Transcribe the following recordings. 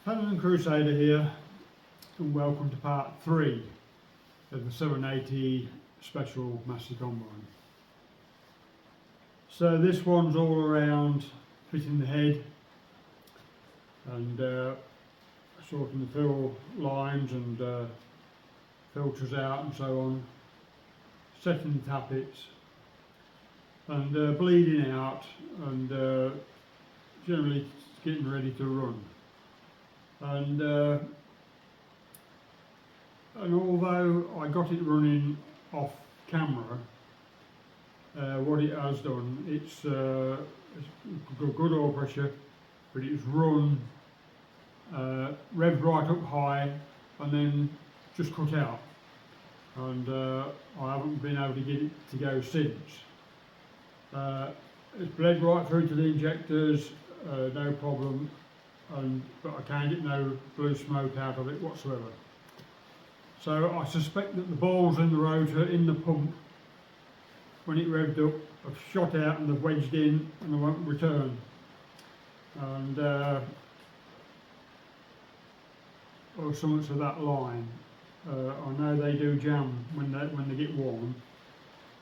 Helen Crusader here, and welcome to part 3 of the 780 Special Massey Combine. So this one's all around fitting the head and sorting the fill lines and filters out and so on, setting the tappets and bleeding out and generally getting ready to run. And although I got it running off camera, what it has done, it's got good oil pressure, but it's run revved right up high and then just cut out, and I haven't been able to get it to go since. It's bled right through to the injectors, no problem. But I can't get no blue smoke out of it whatsoever. So I suspect that the balls in the rotor in the pump, when it revved up, have shot out and they've wedged in and they won't return. And or something of that line. I know they do jam when they get warm.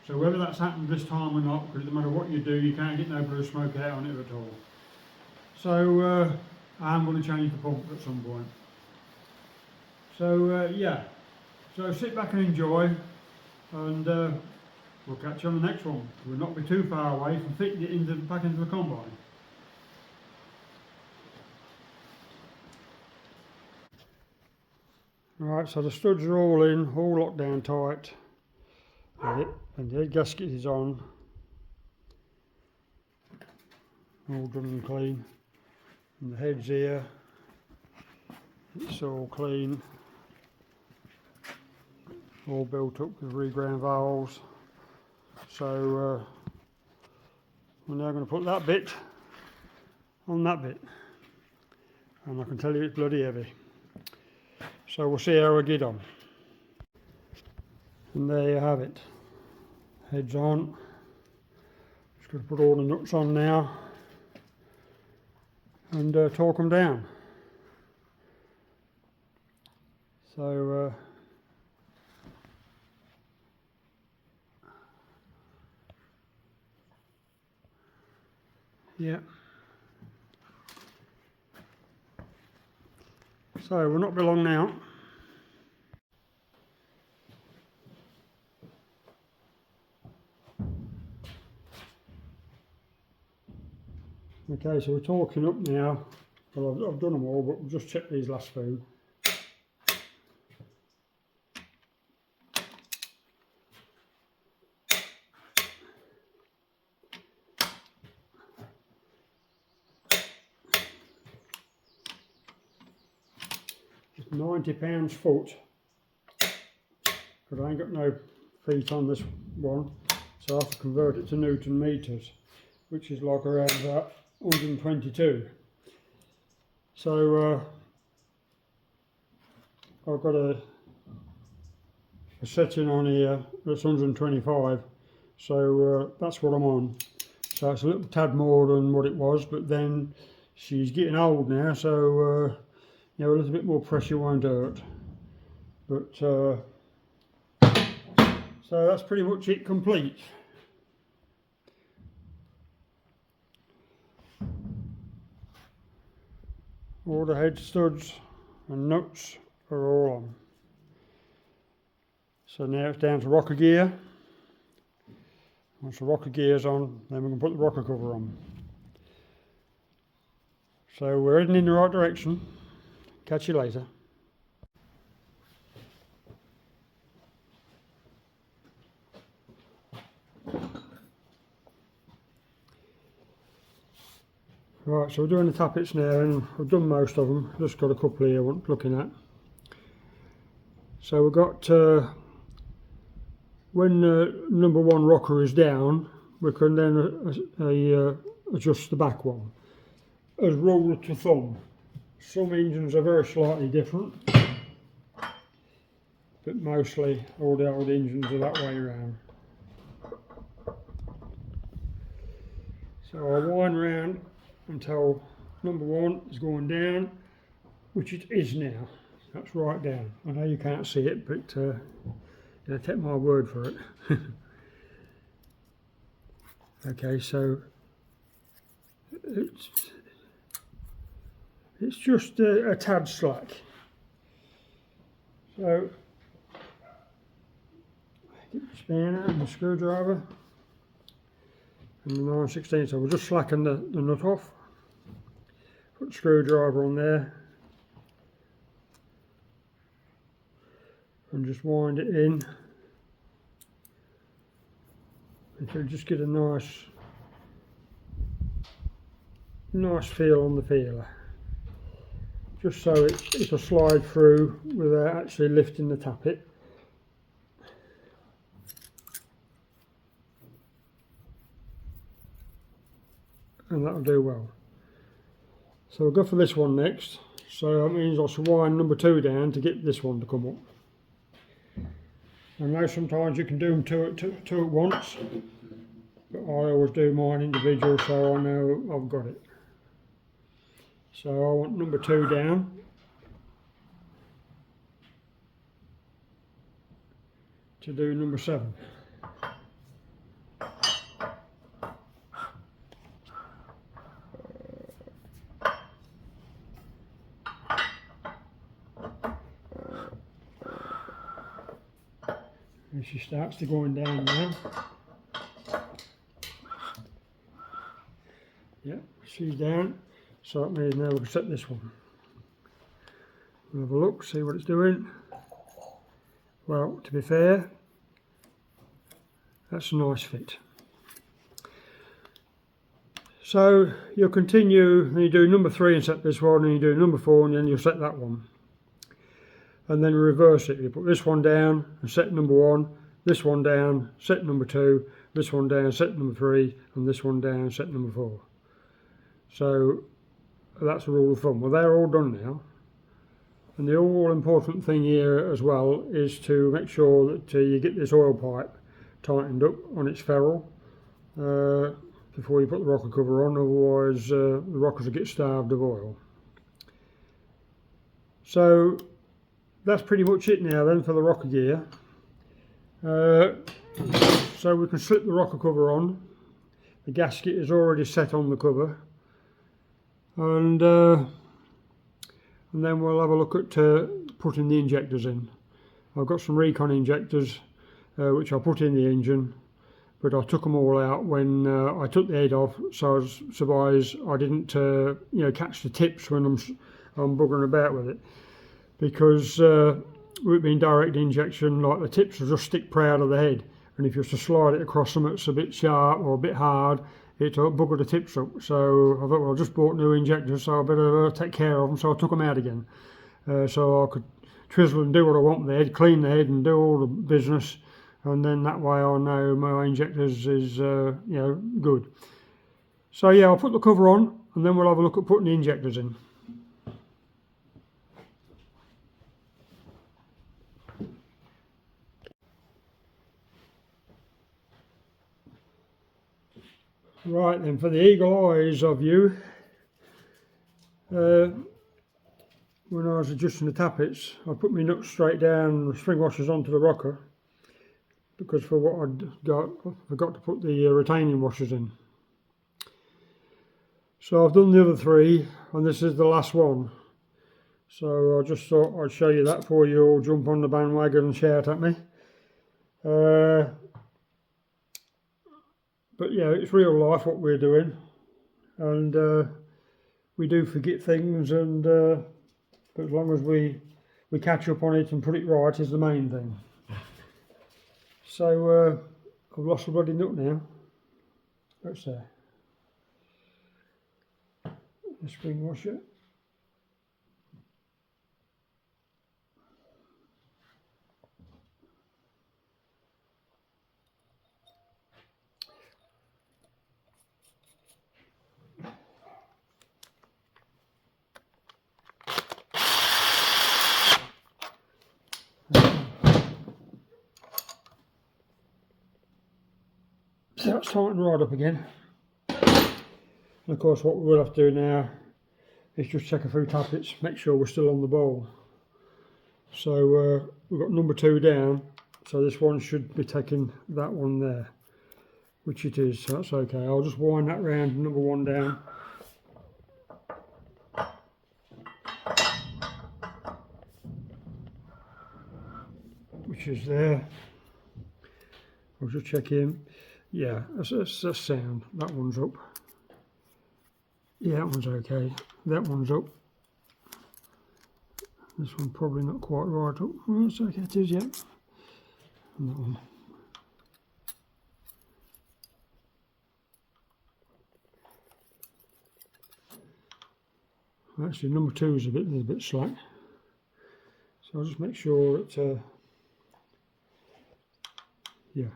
So whether that's happened this time or not, because no matter what you do, you can't get no blue smoke out on it at all. So I'm going to change the pump at some point. So yeah, so sit back and enjoy, and we'll catch you on the next one. We'll not be too far away from fitting it back into the combine. Right, so the studs are all in, all locked down tight, and the head gasket is on, all done and clean. And the head's here, it's all clean, all built up with reground valves. So we're now going to put that bit on that bit, and I can tell you it's bloody heavy. So we'll see how we get on. And there you have it, head's on. Just going to put all the nuts on now and torque them down. So yeah, so we'll not be long now. Okay, so we're torquing up now. Well, I've done them all, but we'll just check these last few. It's £90 foot, because I ain't got no feet on this one, so I have to convert it to Newton meters, which is like around about 122. So I've got a setting on here that's 125, so that's what I'm on. So it's a little tad more than what it was, but then she's getting old now, so you know, a little bit more pressure won't hurt. But so that's pretty much it complete. All the head studs and nuts are all on. So now it's down to rocker gear. Once the rocker gear's on, then we can put the rocker cover on. So we're heading in the right direction. Catch you later. Right, so we're doing the tappets now, and I've done most of them, just got a couple here I'm looking at. So we've got, when number 1 rocker is down, we can then adjust the back one, as rule to thumb. Some engines are very slightly different, but mostly all the old engines are that way around. So I wind round until number 1 is going down, which it is now. That's right down. I know you can't see it, but take my word for it. Okay, so it's just a tad slack. So get the spanner and the screwdriver and the 9/16. So we'll just slacken the nut off. Put the screwdriver on there and just wind it in. It'll just get a nice feel on the feeler, just so it'll slide through without actually lifting the tappet. And that'll do well. So we'll go for this one next. So that means I'll wind number 2 down to get this one to come up. I know sometimes you can do them two at once, but I always do mine individual so I know I've got it. So I want number 2 down. To do number 7. And she starts to going down now. Yep, she's down. So that means now we can set this one. We'll have a look, see what it's doing. Well, to be fair, that's a nice fit. So you'll continue, and you do number 3 and set this one, and you do number 4 and then you'll set that one. And then reverse it. You put this one down and set number 1, this one down, set number 2, this one down, set number 3, and this one down, set number 4. So that's a rule of thumb. Well, they're all done now. And the all important thing here as well is to make sure that you get this oil pipe tightened up on its ferrule before you put the rocker cover on, otherwise the rockers will get starved of oil. So that's pretty much it now then for the rocker gear. So we can slip the rocker cover on. The gasket is already set on the cover, and then we'll have a look at putting the injectors in. I've got some Recon injectors which I put in the engine, but I took them all out when I took the head off, so I didn't catch the tips when I'm buggering about with it, because with being direct injection, like the tips will just stick proud of the head, and if you have to slide it across them, it's a bit sharp or a bit hard, it'll bugger the tips up. So I thought, well, I just bought new injectors, so I better take care of them, so I took them out again, so I could twizzle and do what I want with the head, clean the head and do all the business, and then that way I know my injectors is good. So yeah, I'll put the cover on and then we'll have a look at putting the injectors in. Right then, for the eagle eyes of you, when I was adjusting the tappets, I put my nuts straight down, the spring washers onto the rocker, because for what I'd got, I forgot to put the retaining washers in. So I've done the other 3, and this is the last one. So I just thought I'd show you that before you all jump on the bandwagon and shout at me. But yeah, it's real life what we're doing, and we do forget things, and but as long as we catch up on it and put it right is the main thing. So I've lost the bloody nut now. What's there? The spring washer. So that's tightened right up again. And of course what we will have to do now is just check a few tappets, make sure we're still on the bowl. So we've got number 2 down, so this one should be taking that one there, which it is, so that's okay. I'll just wind that round, number 1 down. Which is there. I'll just check in. Yeah, that's sound. That one's up. Yeah, that one's okay. That one's up. This one probably not quite right up. Oh, it's okay, it is, yeah. And that one. Actually, number 2 is a bit slack. So I'll just make sure that, yeah.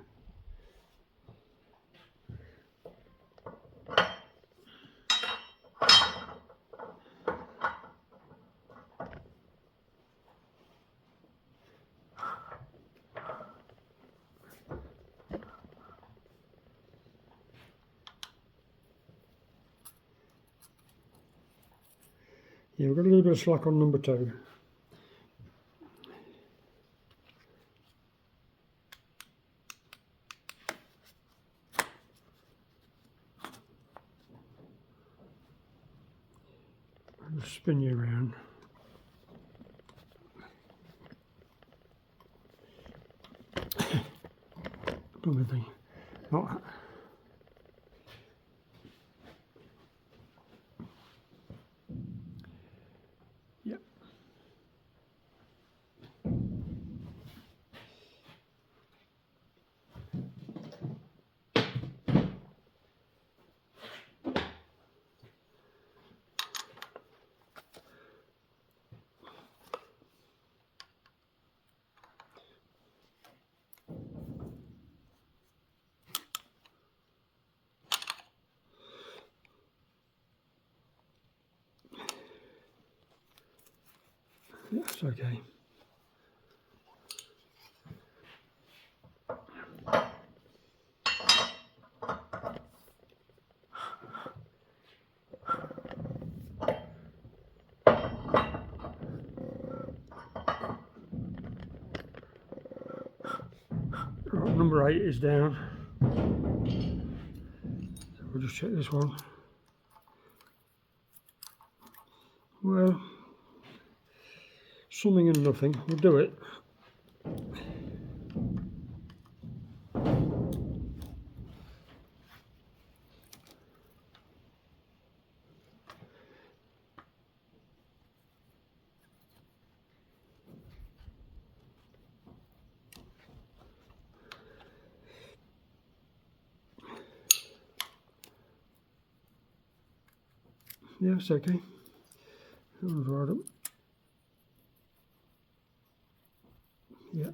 Yeah, we've got a little bit of slack on number 2. I'll just spin you around. Blooming thing. Not. Yep. Yeah, it's okay. Right, number 8 is down. So we'll just check this one. Well, something and nothing. We'll do it. Yeah, it's okay. That one's right up. Yeah.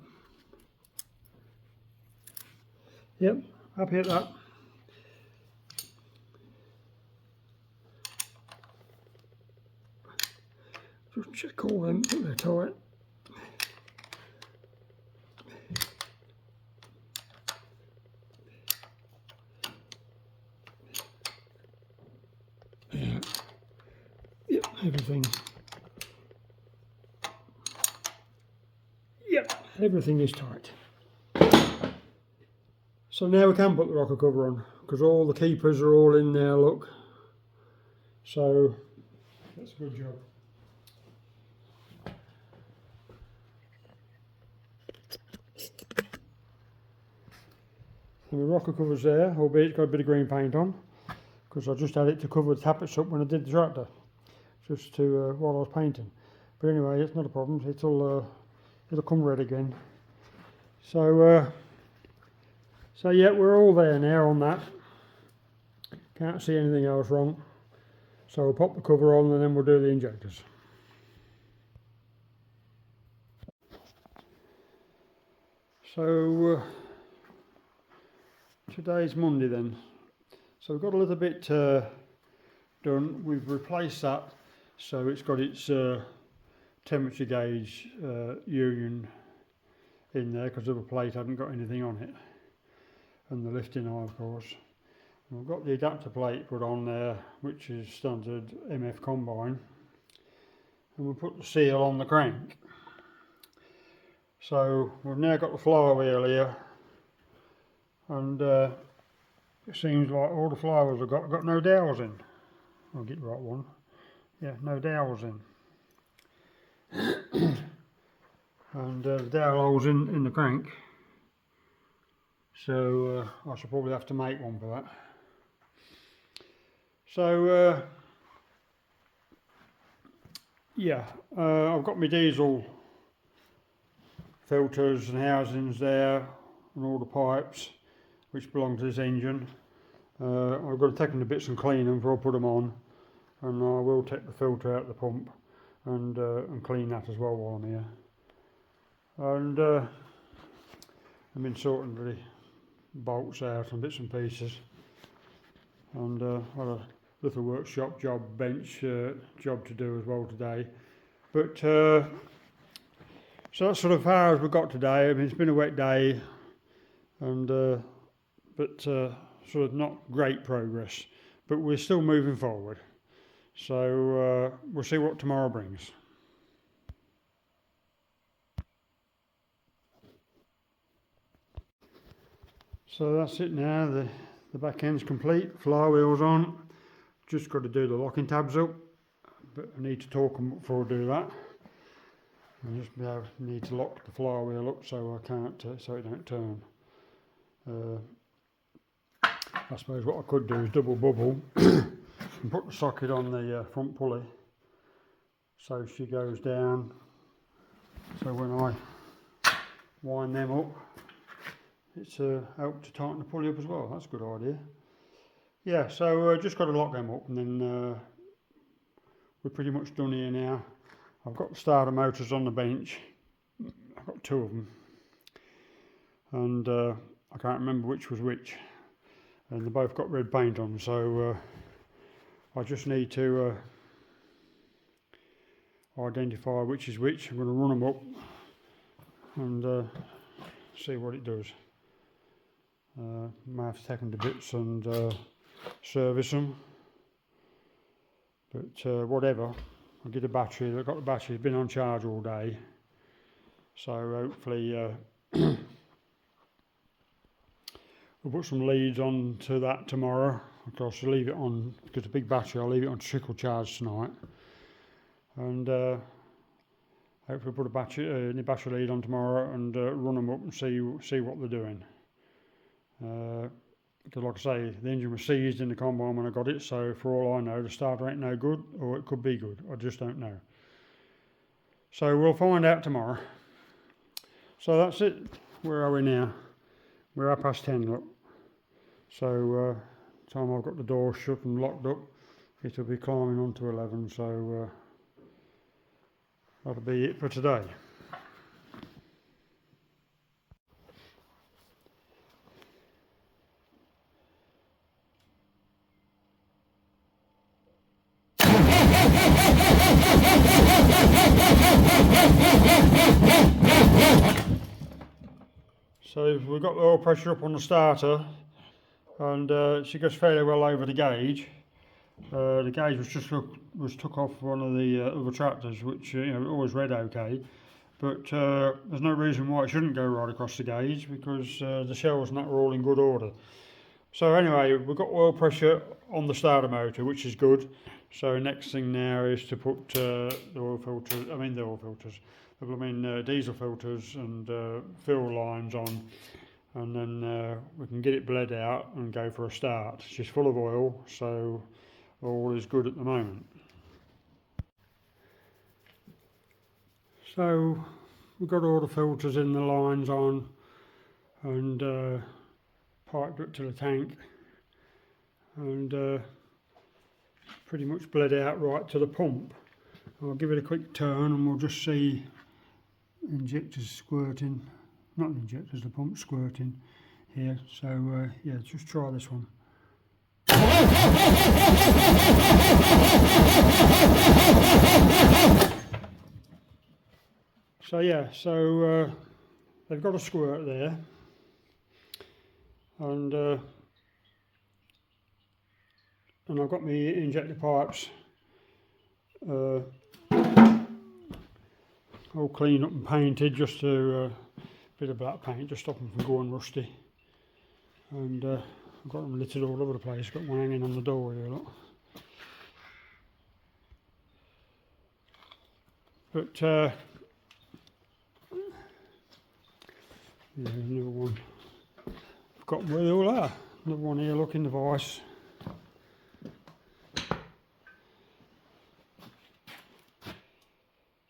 Yep, happy at that. Just check all them, that they're tight. Yeah. Yep, everything. Yep, everything is tight. So now we can put the rocker cover on, because all the keepers are all in there, look. So that's a good job. And the rocker cover's there, albeit it's got a bit of green paint on, because I just had it to cover the tappets up when I did the tractor, just to while I was painting. But anyway, it's not a problem. It'll come red again. So so yeah, we're all there now on that. Can't see anything else wrong. So we'll pop the cover on and then we'll do the injectors. So today's Monday then. So we've got a little bit done. We've replaced that, so it's got its temperature gauge union in there, because the other plate hadn't got anything on it, and the lifting eye, of course. And we've got the adapter plate put on there, which is standard MF combine, and we'll put the seal on the crank. So we've now got the flywheel here, and it seems like all the flywheels have got no dowels in. I'll get the right one. Yeah, no dowels in. And the dowel holes in the crank. So I should probably have to make one for that. So yeah, I've got my diesel filters and housings there, and all the pipes which belong to this engine. I've got to take them to bits and clean them before I put them on, and I will take the filter out of the pump and clean that as well while I'm here. And I've been sorting the bolts out and bits and pieces, and had a little workshop job, bench job to do as well today. But so that's sort of far as we got today. I mean, it's been a wet day, and but sort of not great progress, but we're still moving forward. So we'll see what tomorrow brings. So that's it now. The back end's complete. Flywheel's on. Just got to do the locking tabs up, but I need to torque them up before I do that. I just need to lock the flywheel up so I can't, so it don't turn. I suppose what I could do is double bubble and put the socket on the front pulley so she goes down. So when I wind them up, it's helped to tighten the pulley up as well. That's a good idea. Yeah, so just got to lock them up, and then we're pretty much done here now. I've got the starter motors on the bench. I've got two of them, and I can't remember which was which, and they both got red paint on, so I just need to identify which is which. I'm going to run them up and see what it does. Might have to take them to bits and service them, but whatever. I'll get a battery. I've got the battery, it's been on charge all day, so hopefully we'll put some leads on to that tomorrow. Of course, I'll leave it on, because it's a big battery, I'll leave it on trickle charge tonight, and hopefully put a battery lead on tomorrow and run them up and see what they're doing. Because like I say, the engine was seized in the combine when I got it, so for all I know the starter ain't no good, or it could be good, I just don't know. So we'll find out tomorrow. So that's it. Where are we now? We're 10:30, look. So time I've got the door shut and locked up, it'll be climbing on to 11, so that'll be it for today. So we've got the oil pressure up on the starter, and she goes fairly well over the gauge. The gauge was took off one of the other tractors, which always read okay, but there's no reason why it shouldn't go right across the gauge, because the shells and that were all in good order. So anyway, we've got oil pressure on the starter motor, which is good. So next thing now is to put the diesel filters and fill lines on, and then we can get it bled out and go for a start. She's full of oil, so all is good at the moment. So we've got all the filters in, the lines on, and piped up to the tank, and pretty much bled out right to the pump. I'll give it a quick turn and we'll just see injectors squirting, not the injectors, the pump squirting here. So yeah, just try this one. So yeah, so they've got a squirt there, and I've got my injector pipes all cleaned up and painted, just to bit of black paint, just stop them from going rusty. And I've got them littered all over the place. Got one hanging on the door here, look. But yeah, another one. I've forgotten where they all are. Another one here, look, in the vise.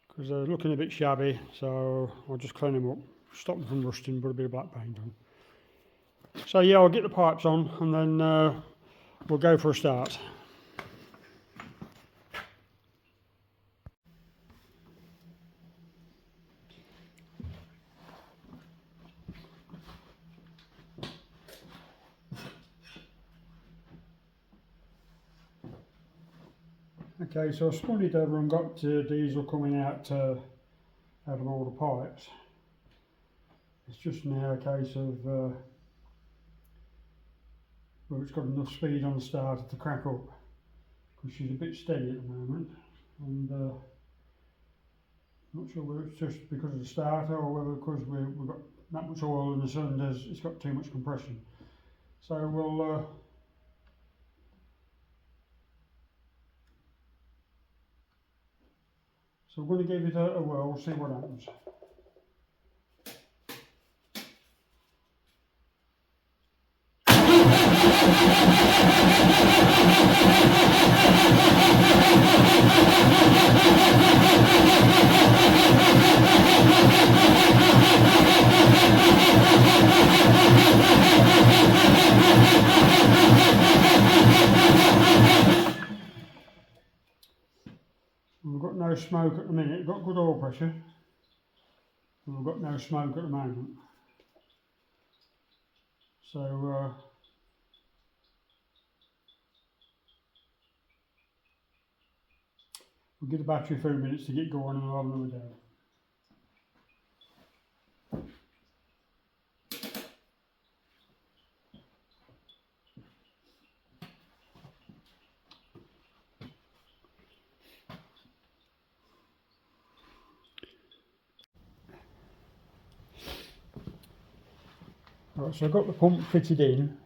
Because they're looking a bit shabby, so I'll just clean them up, stop them from rusting, put a bit of black paint on. So yeah, I'll get the pipes on and then we'll go for a start. Okay, so I spun it over and got diesel coming out of all the pipes. It's just now a case of well, it's got enough speed on the starter to crack up, because she's a bit steady at the moment, and I'm not sure whether it's just because of the starter or whether because we've got that much oil in the cylinders, it's got too much compression. So we'll so we're going to give it a whirl, see what happens. We've got no smoke at the minute. We've got good oil pressure, and we've got no smoke at the moment. So we'll give the battery a few minutes to get going, and we'll have another go. Right, so I've got the pump fitted in,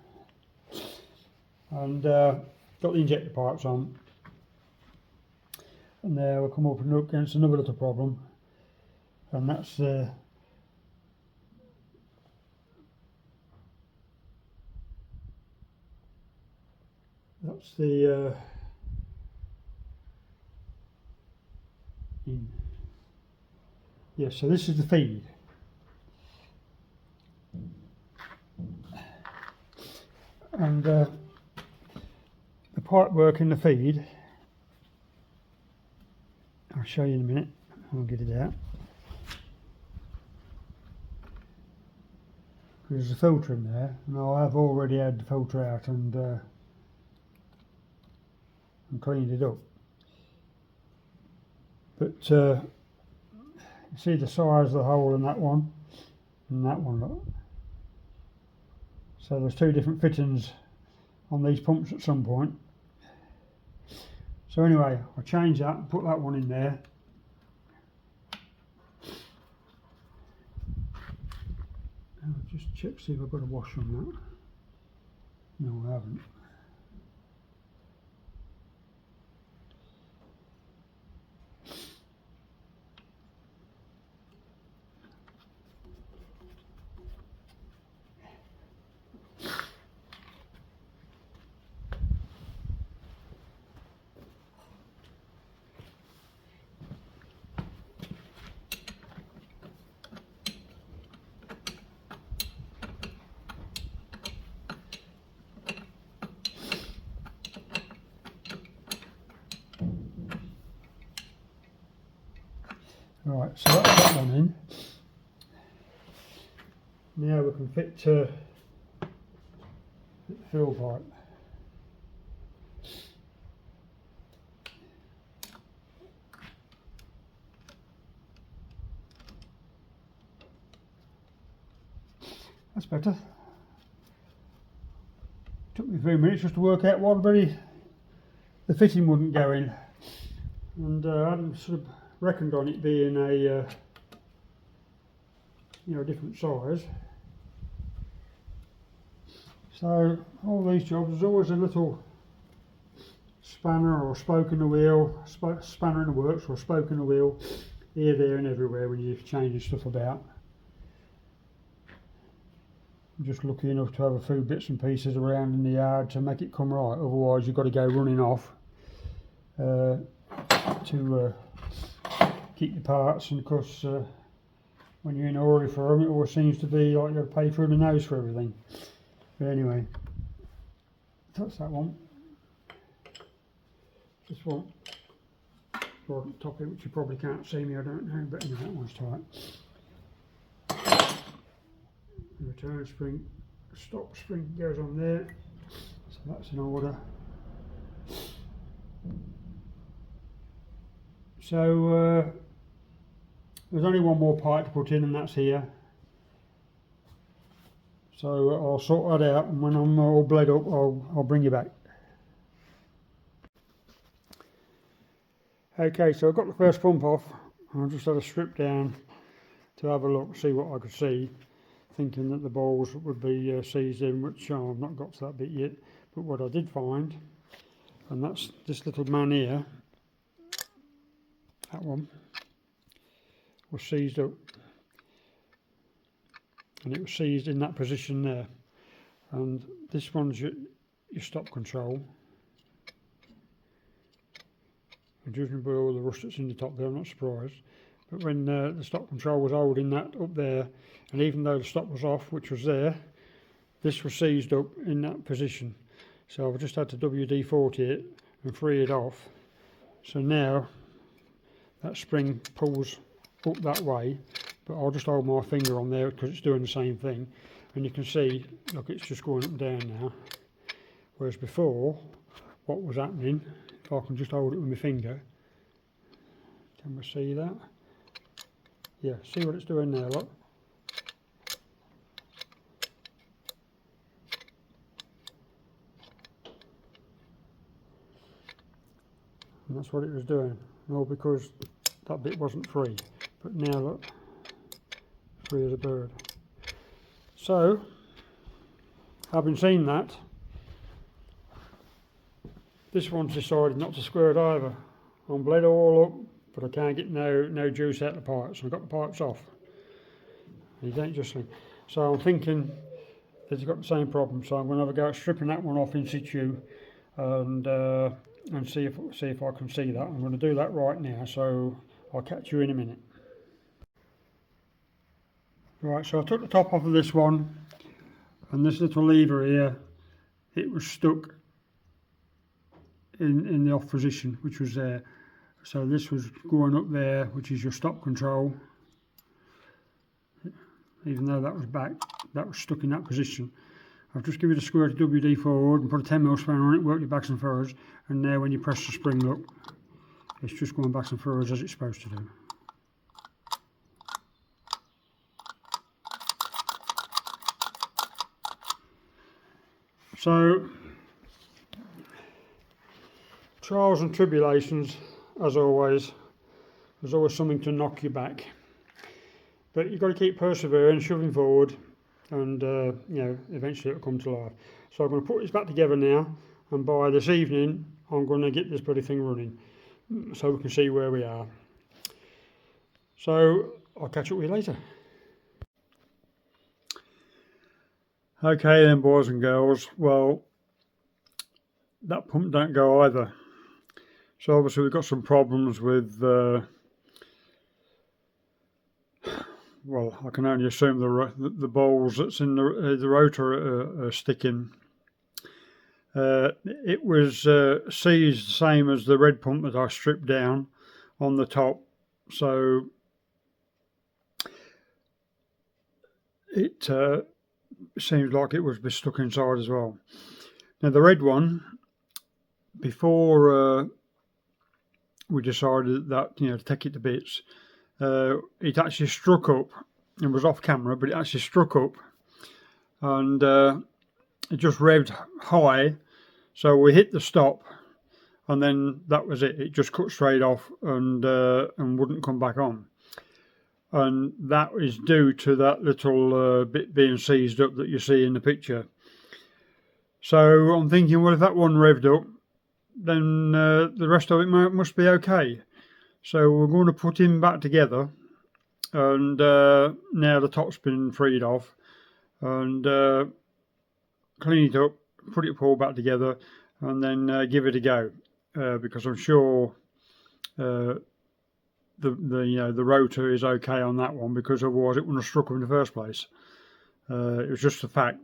and got the injector pipes on, and there we'll come up and look against another little problem, and that's the in. Yeah, so this is the feed. And the pipe work in the feed, I'll show you in a minute. I'll get it out. There's a filter in there, and I have already had the filter out and cleaned it up. But you see the size of the hole in that one and that one, look. So there's two different fittings on these pumps at some point. So anyway, I'll change that and put that one in there. And I'll just check, see if I've got a wash on that. No, I haven't. Right, so that's that one in. Now we can fit the fill pipe. That's better. Took me a few minutes just to work out what the fitting wouldn't go in, and I hadn't sort of reckoned on it being a a different size. So all these jobs, there's always a little spanner or spoke in the wheel, spanner in the works or spoke in the wheel, here, there and everywhere when you're changing stuff about. I'm just lucky enough to have a few bits and pieces around in the yard to make it come right, otherwise you've got to go running off to keep your parts, and of course when you're in a hurry for them it always seems to be like you've got to pay through the nose for everything. But anyway, that's that one. This one, right at the top here, which you probably can't see me, I don't know, but anyway, that one's tight. The return spring, stop spring goes on there, so that's in order. So there's only one more pipe to put in, and that's here. So I'll sort that out, and when I'm all bled up, I'll bring you back. Okay, so I've got the first pump off, and I just had a strip down to have a look, see what I could see, thinking that the balls would be seized in, which I've not got to that bit yet. But what I did find, and that's this little man here, that one, was seized up. And it was seized in that position there. And this one's your stop control. And judging by all the rust that's in the top there, I'm not surprised. But when the stop control was holding that up there, and even though the stop was off, which was there, this was seized up in that position. So I've just had to WD-40 it and free it off. So now that spring pulls up that way, but I'll just hold my finger on there because it's doing the same thing. And you can see, look, it's just going up and down now. Whereas before, what was happening, if I can just hold it with my finger, can we see that? Yeah, see what it's doing there, look. And that's what it was doing, all because that bit wasn't free. But now look, free as a bird. So, having seen that, this one's decided not to squirt either. I'm bled all up, but I can't get no juice out of the pipes. I've got the pipes off. You don't just think. So I'm thinking that it's got the same problem. So I'm going to have a go at stripping that one off in situ, and see if I can see that. I'm going to do that right now. So I'll catch you in a minute. Right, so I took the top off of this one, and this little lever here, it was stuck in the off position, which was there. So this was going up there, which is your stop control. Even though that was back, that was stuck in that position. I've just given it a squirt of WD forward and put a 10mm spanner on it, worked it backs and forwards, and now when you press the spring up, it's just going backs and forwards as it's supposed to do. So, trials and tribulations, as always. There's always something to knock you back, but you've got to keep persevering, shoving forward, and eventually it'll come to life. So I'm going to put this back together now, and by this evening I'm going to get this bloody thing running, so we can see where we are. So I'll catch up with you later. Okay then, boys and girls, well, that pump don't go either. So obviously we've got some problems with, well, I can only assume the balls that's in the rotor are sticking. It was seized the same as the red pump that I stripped down on the top, so it seems like it was stuck inside as well. Now the red one, before we decided that to take it to bits, it actually struck up. It was off camera, but it actually struck up, and it just revved high. So we hit the stop, and then that was it. It just cut straight off and wouldn't come back on. and that is due to that little bit being seized up that you see in the picture. So I'm thinking, well, if that one revved up, then the rest of it must be okay. So we're going to put him back together, and now the top's been freed off, and clean it up, put it all back together, and then give it a go, because I'm sure the rotor is okay on that one, because otherwise it wouldn't have struck him in the first place. It was just the fact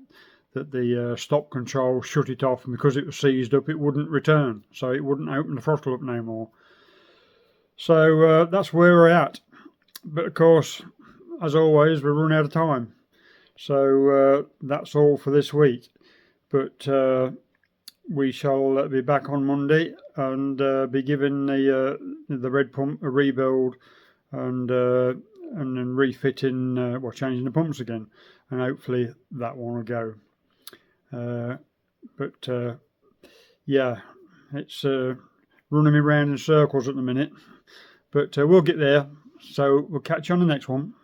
that the stop control shut it off, and because it was seized up, it wouldn't return, so it wouldn't open the throttle up no more. So that's where we're at. But of course, as always, we're running out of time. So that's all for this week. But we shall be back on Monday and be giving the red pump a rebuild, and then refitting, changing the pumps again, and hopefully that one will go. Yeah, it's running me round in circles at the minute, but we'll get there. So we'll catch you on the next one.